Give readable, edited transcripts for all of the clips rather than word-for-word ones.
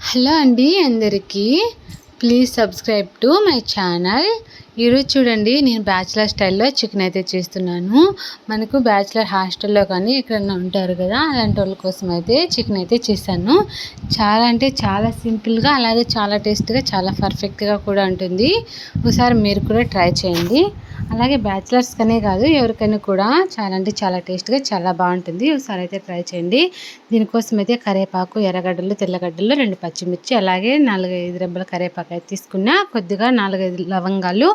Hello అండి అందరికీ please subscribe to my channel. ఈరోజు చూడండి, నేను బ్యాచిలర్ స్టైల్లో చికెన్ అయితే చేస్తున్నాను. మనకు బ్యాచిలర్ హాస్టల్లో కానీ ఎక్కడన్నా ఉంటారు కదా, అలాంటి వాళ్ళ కోసం అయితే చికెన్ అయితే చేశాను. చాలా అంటే చాలా సింపుల్గా, అలాగే చాలా టేస్ట్గా, చాలా పర్ఫెక్ట్గా కూడా ఉంటుంది. ఒకసారి మీరు కూడా ట్రై చేయండి. అలాగే బ్యాచిలర్స్ కనే కాదు, ఎవరికైనా కూడా చాలా అంటే చాలా టేస్ట్గా చాలా బాగుంటుంది. ఒకసారి అయితే ట్రై చేయండి. దీనికోసం అయితే కరివేపాకు, ఎర్రగడ్డలు, తెల్లగడ్డలు, 2 పచ్చిమిర్చి, అలాగే 4-5 రెబ్బల కరివేపాకు అయితే తీసుకున్నా. కొద్దిగా 4-5 లవంగాలు,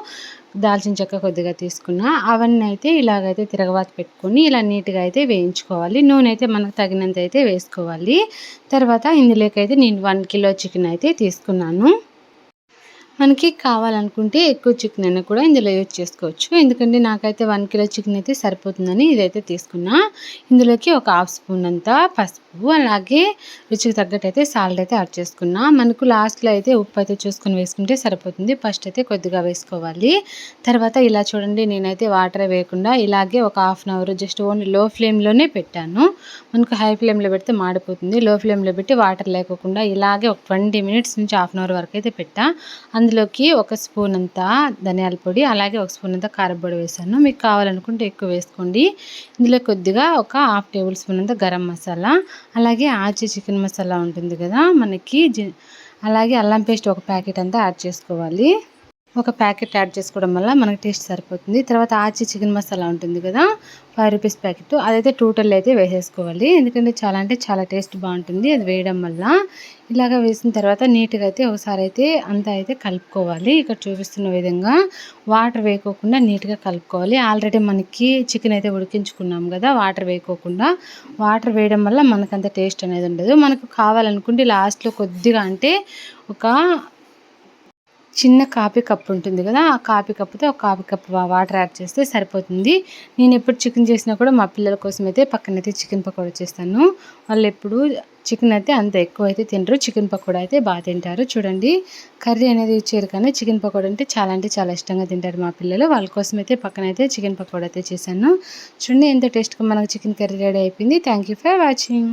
దాల్చిన చెక్క కొద్దిగా తీసుకున్నా. అవన్నీ అయితే ఇలాగైతే తిరగబాతు పెట్టుకొని ఇలా నీట్గా అయితే వేయించుకోవాలి. నూనె అయితే మనకు తగినంత అయితే వేసుకోవాలి. తర్వాత ఇందులోకి అయితే నేను 1 కిలో చికెన్ అయితే తీసుకున్నాను. మనకి కావాలనుకుంటే ఎక్కువ చికెన్ అయినా కూడా ఇందులో యూజ్ చేసుకోవచ్చు. ఎందుకంటే నాకైతే 1 కిలో చికెన్ అయితే సరిపోతుందని ఇదైతే తీసుకున్నా. ఇందులోకి ఒక హాఫ్ స్పూన్ అంతా పసుపు, అలాగే రుచికి తగ్గట్టు అయితే సాల్ట్ అయితే యాడ్ చేసుకున్నా. మనకు లాస్ట్లో అయితే ఉప్పు అయితే చూసుకొని వేసుకుంటే సరిపోతుంది. ఫస్ట్ అయితే కొద్దిగా వేసుకోవాలి. తర్వాత ఇలా చూడండి, నేనైతే వాటర్ వేయకుండా ఇలాగే ఒక half an hour just only low ఫ్లేమ్లోనే పెట్టాను. మనకు హై ఫ్లేమ్లో పెడితే మాడిపోతుంది. లో ఫ్లేమ్లో పెట్టి వాటర్ లేకోకుండా ఇలాగే ఒక 20 మినిట్స్ నుంచి హాఫ్ అన్ అవర్ వరకు అయితే పెట్టా. అందులోకి ఒక స్పూన్ అంతా ధనియాల పొడి, అలాగే ఒక స్పూన్ అంతా కారపొడి వేసాను. మీకు కావాలనుకుంటే ఎక్కువ వేసుకోండి. ఇందులో కొద్దిగా ఒక హాఫ్ టేబుల్ స్పూన్ అంతా గరం మసాలా, అలాగే ఆచి చికెన్ మసాలా ఉంటుంది కదా మనకి, అలాగే అల్లం పేస్ట్ ఒక ప్యాకెట్ అంతా యాడ్ చేసుకోవాలి. ఒక ప్యాకెట్ యాడ్ చేసుకోవడం వల్ల మనకి టేస్ట్ సరిపోతుంది. తర్వాత ఆచి చికెన్ మసాలా ఉంటుంది కదా, 5 రూపీస్ ప్యాకెట్, అదైతే టోటల్ అయితే వేసేసుకోవాలి. ఎందుకంటే చాలా అంటే చాలా టేస్ట్ బాగుంటుంది అది వేయడం వల్ల. ఇలాగ వేసిన తర్వాత నీట్గా అయితే ఒకసారి అయితే అంతా అయితే కలుపుకోవాలి. ఇక్కడ చూపిస్తున్న విధంగా వాటర్ వేయకోకుండా నీట్గా కలుపుకోవాలి. ఆల్రెడీ మనకి చికెన్ అయితే ఉడికించుకున్నాం కదా, వాటర్ వేయకోకుండా. వాటర్ వేయడం వల్ల మనకంత టేస్ట్ అనేది ఉండదు. మనకు కావాలనుకుంటే లాస్ట్లో కొద్దిగా అంటే ఒక చిన్న కాఫీ కప్ ఉంటుంది కదా, ఆ కాఫీ కప్పుతో ఒక కాఫీ కప్ వాటర్ యాడ్ చేస్తే సరిపోతుంది. నేను ఎప్పుడు చికెన్ చేసినా కూడా మా పిల్లల కోసం అయితే పక్కనైతే చికెన్ పకోడా చేస్తాను. వాళ్ళు ఎప్పుడు చికెన్ అయితే అంత ఎక్కువ అయితే తినరు, చికెన్ పకోడా అయితే బాగా తింటారు. చూడండి, కర్రీ అనేది ఇచ్చారు కానీ చికెన్ పకోడా అంటే చాలా ఇష్టంగా తింటారు మా పిల్లలు. వాళ్ళ కోసం అయితే పక్కనైతే చికెన్ పకోడా అయితే చేశాను. చూడండి ఎంత టేస్ట్గా మనకు చికెన్ కర్రీ రెడీ అయిపోయింది. Thank you for watching.